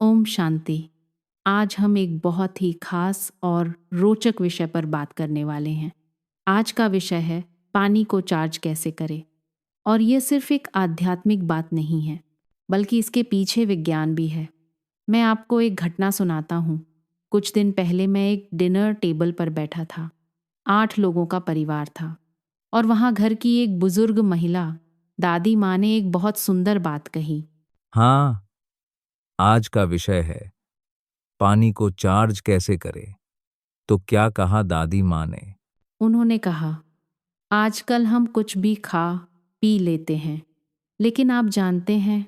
ओम शांति। आज हम एक बहुत ही खास और रोचक विषय पर बात करने वाले हैं। आज का विषय है पानी को चार्ज कैसे करें। और यह सिर्फ एक आध्यात्मिक बात नहीं है, बल्कि इसके पीछे विज्ञान भी है। मैं आपको एक घटना सुनाता हूँ। कुछ दिन पहले मैं एक डिनर टेबल पर बैठा था। 8 लोगों का परिवार था और वहाँ घर की एक बुजुर्ग महिला दादी माँ ने एक बहुत सुंदर बात कही। हाँ, आज का विषय है पानी को चार्ज कैसे करें। तो क्या कहा दादी माँ ने? उन्होंने कहा, आजकल हम कुछ भी खा पी लेते हैं, लेकिन आप जानते हैं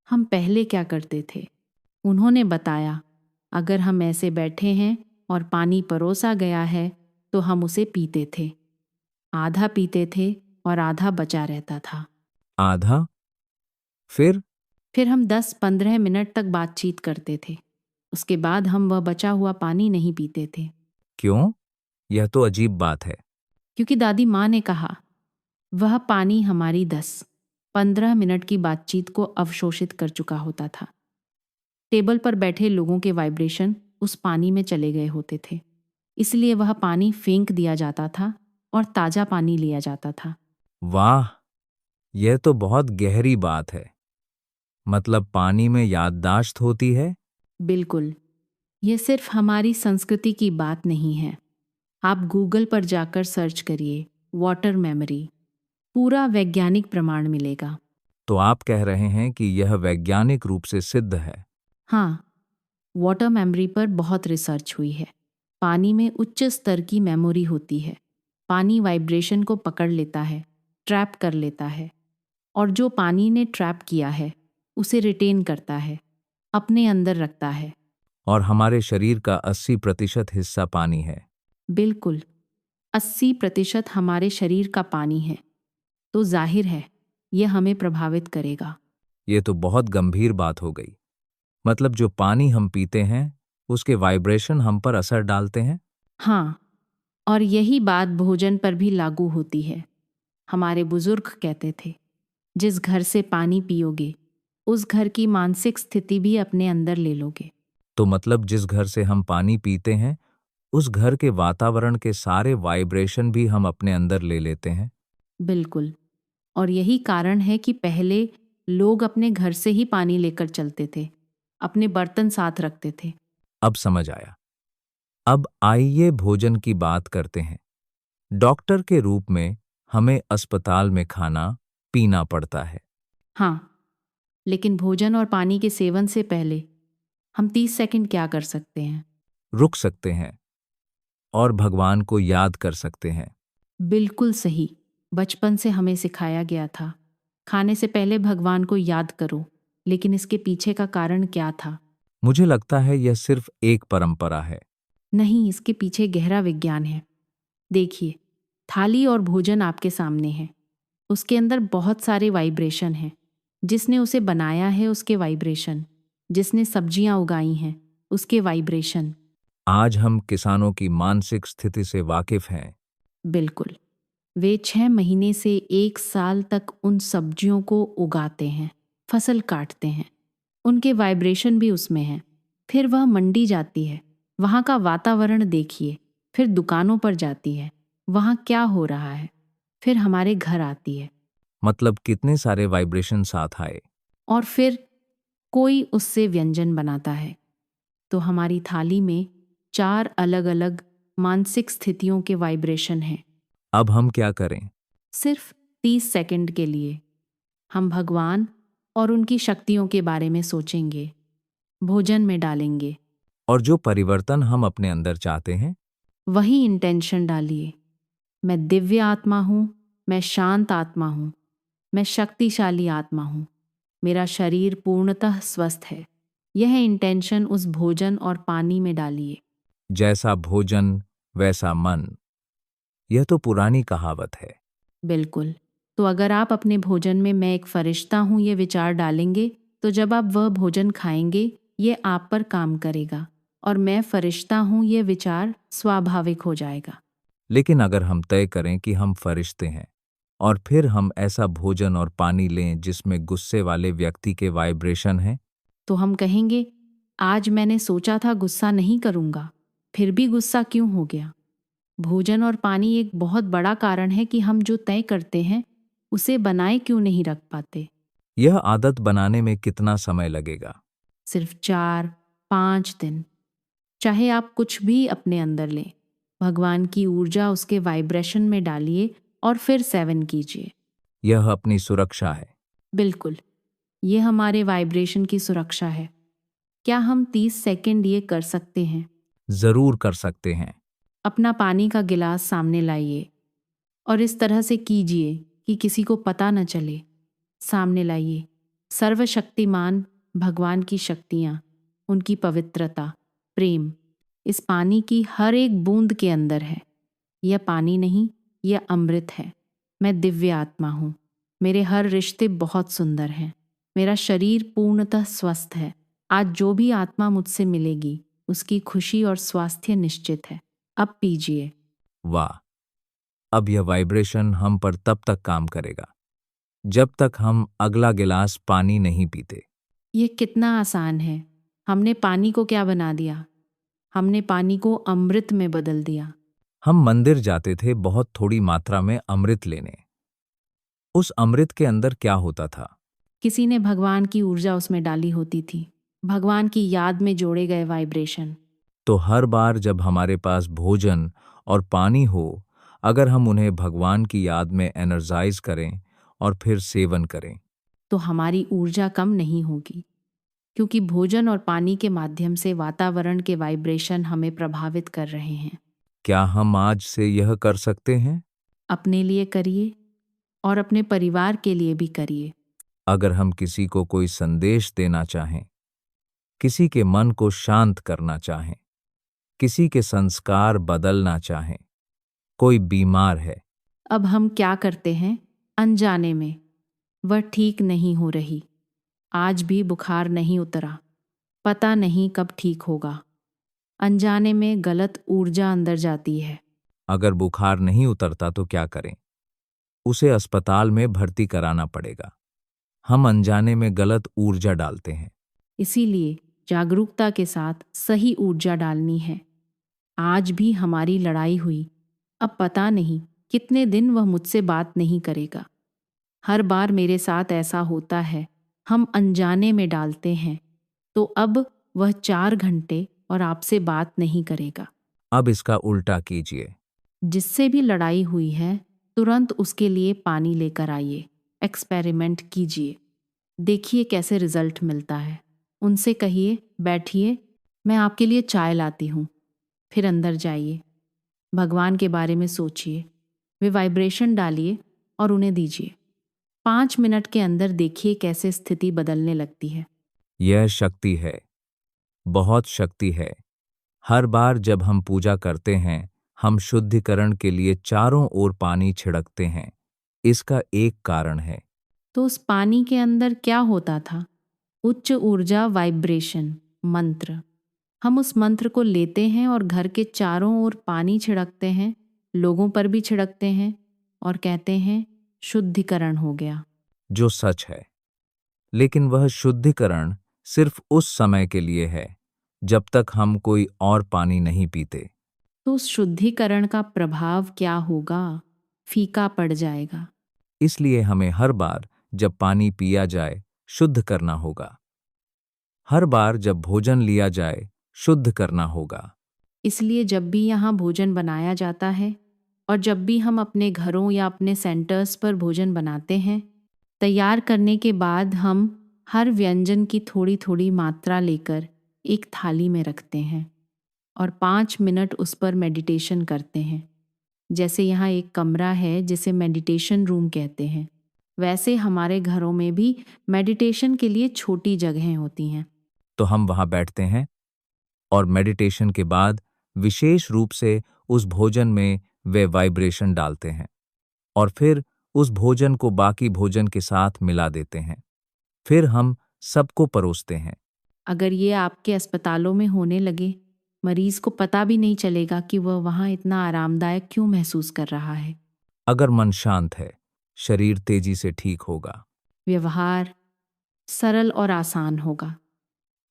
हम पहले क्या करते थे? उन्होंने बताया, अगर हम ऐसे बैठे हैं और पानी परोसा गया है तो हम उसे पीते थे। आधा पीते थे और आधा बचा रहता था। आधा? फिर? फिर हम 10-15 मिनट तक बातचीत करते थे। उसके बाद हम वह बचा हुआ पानी नहीं पीते थे। क्यों? यह तो अजीब बात है। क्योंकि दादी माँ ने कहा, वह पानी हमारी 10-15 मिनट की बातचीत को अवशोषित कर चुका होता था। टेबल पर बैठे लोगों के वाइब्रेशन उस पानी में चले गए होते थे, इसलिए वह पानी फेंक दिया जाता था और ताज़ा पानी लिया जाता था। वाह, यह तो बहुत गहरी बात है। मतलब पानी में याददाश्त होती है? बिल्कुल, यह सिर्फ हमारी संस्कृति की बात नहीं है। आप गूगल पर जाकर सर्च करिए वाटर मेमोरी, पूरा वैज्ञानिक प्रमाण मिलेगा। तो आप कह रहे हैं कि यह वैज्ञानिक रूप से सिद्ध है? हाँ, वाटर मेमोरी पर बहुत रिसर्च हुई है। पानी में उच्च स्तर की मेमोरी होती है। पानी वाइब्रेशन को पकड़ लेता है, ट्रैप कर लेता है, और जो पानी ने ट्रैप किया है उसे रिटेन करता है, अपने अंदर रखता है। और हमारे शरीर का 80% हिस्सा पानी है। बिल्कुल, 80% हमारे शरीर का पानी है, तो जाहिर है यह हमें प्रभावित करेगा। ये तो बहुत गंभीर बात हो गई। मतलब जो पानी हम पीते हैं उसके वाइब्रेशन हम पर असर डालते हैं। हाँ, और यही बात भोजन पर भी लागू होती है। हमारे बुजुर्ग कहते थे, जिस घर से पानी पियोगे उस घर की मानसिक स्थिति भी अपने अंदर ले लोगे। तो मतलब जिस घर से हम पानी पीते हैं उस घर के वातावरण के सारे वाइब्रेशन भी हम अपने अंदर ले लेते हैं। बिल्कुल, और यही कारण है कि पहले लोग अपने घर से ही पानी लेकर चलते थे, अपने बर्तन साथ रखते थे। अब समझ आया। अब आइए भोजन की बात करते हैं। डॉक्टर के रूप में हमें अस्पताल में खाना पीना पड़ता है। हाँ, लेकिन भोजन और पानी के सेवन से पहले हम 30 सेकंड क्या कर सकते हैं? रुक सकते हैं और भगवान को याद कर सकते हैं। बिल्कुल सही। बचपन से हमें सिखाया गया था, खाने से पहले भगवान को याद करो। लेकिन इसके पीछे का कारण क्या था? मुझे लगता है यह सिर्फ एक परंपरा है। नहीं, इसके पीछे गहरा विज्ञान है। देखिए, थाली और भोजन आपके सामने है। उसके अंदर बहुत सारे वाइब्रेशन हैं। जिसने उसे बनाया है उसके वाइब्रेशन, जिसने सब्जियां उगाई हैं उसके वाइब्रेशन। आज हम किसानों की मानसिक स्थिति से वाकिफ हैं। बिल्कुल, वे 6 महीने से 1 साल तक उन सब्जियों को उगाते हैं, फसल काटते हैं, उनके वाइब्रेशन भी उसमें हैं। फिर वह मंडी जाती है, वहाँ का वातावरण देखिए। फिर दुकानों पर जाती है, वहाँ क्या हो रहा है। फिर हमारे घर आती है, मतलब कितने सारे वाइब्रेशन साथ आए। और फिर कोई उससे व्यंजन बनाता है। तो हमारी थाली में 4 अलग अलग मानसिक स्थितियों के वाइब्रेशन हैं। अब हम क्या करें? सिर्फ 30 सेकंड के लिए हम भगवान और उनकी शक्तियों के बारे में सोचेंगे, भोजन में डालेंगे। और जो परिवर्तन हम अपने अंदर चाहते हैं वही इंटेंशन डालिए। मैं दिव्य आत्मा हूँ, मैं शांत आत्मा हूँ, मैं शक्तिशाली आत्मा हूँ, मेरा शरीर पूर्णतः स्वस्थ है। यह इंटेंशन उस भोजन और पानी में डालिए। जैसा भोजन वैसा मन। यह तो पुरानी कहावत है। बिल्कुल। तो अगर आप अपने भोजन में मैं एक फरिश्ता हूँ ये विचार डालेंगे, तो जब आप वह भोजन खाएंगे ये आप पर काम करेगा, और मैं फरिश्ता हूँ ये विचार स्वाभाविक हो जाएगा। लेकिन अगर हम तय करें कि हम फरिश्ते हैं और फिर हम ऐसा भोजन और पानी लें जिसमें गुस्से वाले व्यक्ति के वाइब्रेशन हैं, तो हम कहेंगे, आज मैंने सोचा था गुस्सा नहीं करूंगा, फिर भी गुस्सा क्यों हो गया? भोजन और पानी एक बहुत बड़ा कारण है कि हम जो तय करते हैं उसे बनाए क्यों नहीं रख पाते। यह आदत बनाने में कितना समय लगेगा? सिर्फ 4-5 दिन। चाहे आप कुछ भी अपने अंदर लें, भगवान की ऊर्जा उसके वाइब्रेशन में डालिए और फिर सेवन कीजिए। यह अपनी सुरक्षा है। बिल्कुल, ये हमारे वाइब्रेशन की सुरक्षा है। क्या हम 30 सेकंड ये कर सकते हैं? जरूर कर सकते हैं। अपना पानी का गिलास सामने लाइए और इस तरह से कीजिए कि किसी को पता न चले। सामने लाइए। सर्वशक्तिमान भगवान की शक्तियाँ, उनकी पवित्रता, प्रेम इस पानी की हर एक बूंद के अंदर है। यह पानी नहीं, यह अमृत है। मैं दिव्य आत्मा हूँ। मेरे हर रिश्ते बहुत सुंदर हैं। मेरा शरीर पूर्णतः स्वस्थ है। आज जो भी आत्मा मुझसे मिलेगी उसकी खुशी और स्वास्थ्य निश्चित है। अब पीजिए। वाह! अब यह वाइब्रेशन हम पर तब तक काम करेगा जब तक हम अगला गिलास पानी नहीं पीते। यह कितना आसान है। हमने पानी को क्या बना दिया? हमने पानी को अमृत में बदल दिया। हम मंदिर जाते थे बहुत थोड़ी मात्रा में अमृत लेने। उस अमृत के अंदर क्या होता था? किसी ने भगवान की ऊर्जा उसमें डाली होती थी, भगवान की याद में जोड़े गए वाइब्रेशन। तो हर बार जब हमारे पास भोजन और पानी हो, अगर हम उन्हें भगवान की याद में एनर्जाइज करें और फिर सेवन करें, तो हमारी ऊर्जा कम नहीं होगी, क्योंकि भोजन और पानी के माध्यम से वातावरण के वाइब्रेशन हमें प्रभावित कर रहे हैं। क्या हम आज से यह कर सकते हैं? अपने लिए करिए और अपने परिवार के लिए भी करिए। अगर हम किसी को कोई संदेश देना चाहें, किसी के मन को शांत करना चाहें, किसी के संस्कार बदलना चाहें, कोई बीमार है, अब हम क्या करते हैं? अनजाने में, वह ठीक नहीं हो रही, आज भी बुखार नहीं उतरा, पता नहीं कब ठीक होगा। अनजाने में गलत ऊर्जा अंदर जाती है। अगर बुखार नहीं उतरता तो क्या करें? उसे अस्पताल में भर्ती कराना पड़ेगा। हम अनजाने में गलत ऊर्जा डालते हैं। इसीलिए जागरूकता के साथ सही ऊर्जा डालनी है। आज भी हमारी लड़ाई हुई, अब पता नहीं कितने दिन वह मुझसे बात नहीं करेगा। हर बार मेरे साथ ऐसा होता है, हम अनजाने में डालते हैं, तो अब वह 4 घंटे और आपसे बात नहीं करेगा। अब इसका उल्टा कीजिए। जिससे भी लड़ाई हुई है, तुरंत उसके लिए पानी लेकर आइए। एक्सपेरिमेंट कीजिए, देखिए कैसे रिजल्ट मिलता है। उनसे कहिए, बैठिए, मैं आपके लिए चाय लाती हूँ। फिर अंदर जाइए, भगवान के बारे में सोचिए, वे वाइब्रेशन डालिए और उन्हें दीजिए। 5 मिनट के अंदर देखिए कैसे स्थिति बदलने लगती है। यह शक्ति है, बहुत शक्ति है। हर बार जब हम पूजा करते हैं, हम शुद्धिकरण के लिए चारों ओर पानी छिड़कते हैं। इसका एक कारण है। तो उस पानी के अंदर क्या होता था? उच्च ऊर्जा वाइब्रेशन मंत्र। हम उस मंत्र को लेते हैं और घर के चारों ओर पानी छिड़कते हैं, लोगों पर भी छिड़कते हैं और कहते हैं शुद्धिकरण हो गया। जो सच है, लेकिन वह शुद्धिकरण सिर्फ उस समय के लिए है जब तक हम कोई और पानी नहीं पीते। तो उस शुद्धिकरण का प्रभाव क्या होगा? फीका पड़ जाएगा। इसलिए हमें हर बार जब पानी पिया जाए शुद्ध करना होगा। हर बार जब भोजन लिया जाए शुद्ध करना होगा। इसलिए जब भी यहाँ भोजन बनाया जाता है और जब भी हम अपने घरों या अपने सेंटर्स पर भोजन बनाते हैं, तैयार करने के बाद हम हर व्यंजन की थोड़ी थोड़ी मात्रा लेकर एक थाली में रखते हैं और 5 मिनट उस पर मेडिटेशन करते हैं। जैसे यहाँ एक कमरा है जिसे मेडिटेशन रूम कहते हैं, वैसे हमारे घरों में भी मेडिटेशन के लिए छोटी जगहें होती हैं। तो हम वहां बैठते हैं और मेडिटेशन के बाद विशेष रूप से उस भोजन में वे वाइब्रेशन डालते हैं और फिर उस भोजन को बाकी भोजन के साथ मिला देते हैं। फिर हम सबको परोसते हैं। अगर ये आपके अस्पतालों में होने लगे, मरीज को पता भी नहीं चलेगा कि वह वहाँ इतना आरामदायक क्यों महसूस कर रहा है। अगर मन शांत है, शरीर तेजी से ठीक होगा। व्यवहार सरल और आसान होगा।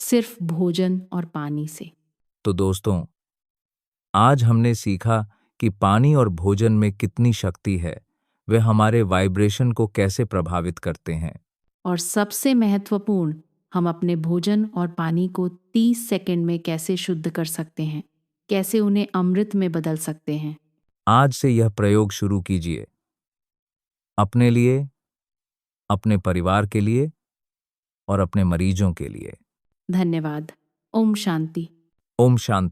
सिर्फ भोजन और पानी से। तो दोस्तों, आज हमने सीखा कि पानी और भोजन में कितनी शक्ति है, वे हमारे वाइब्रेशन को कैसे प्रभावित करते हैं। और सबसे महत्वपूर्ण, हम अपने भोजन और पानी को 30 सेकंड में कैसे शुद्ध कर सकते हैं, कैसे उन्हें अमृत में बदल सकते हैं। आज से यह प्रयोग शुरू कीजिए, अपने लिए, अपने परिवार के लिए और अपने मरीजों के लिए। धन्यवाद। ओम शांति। ओम शांति।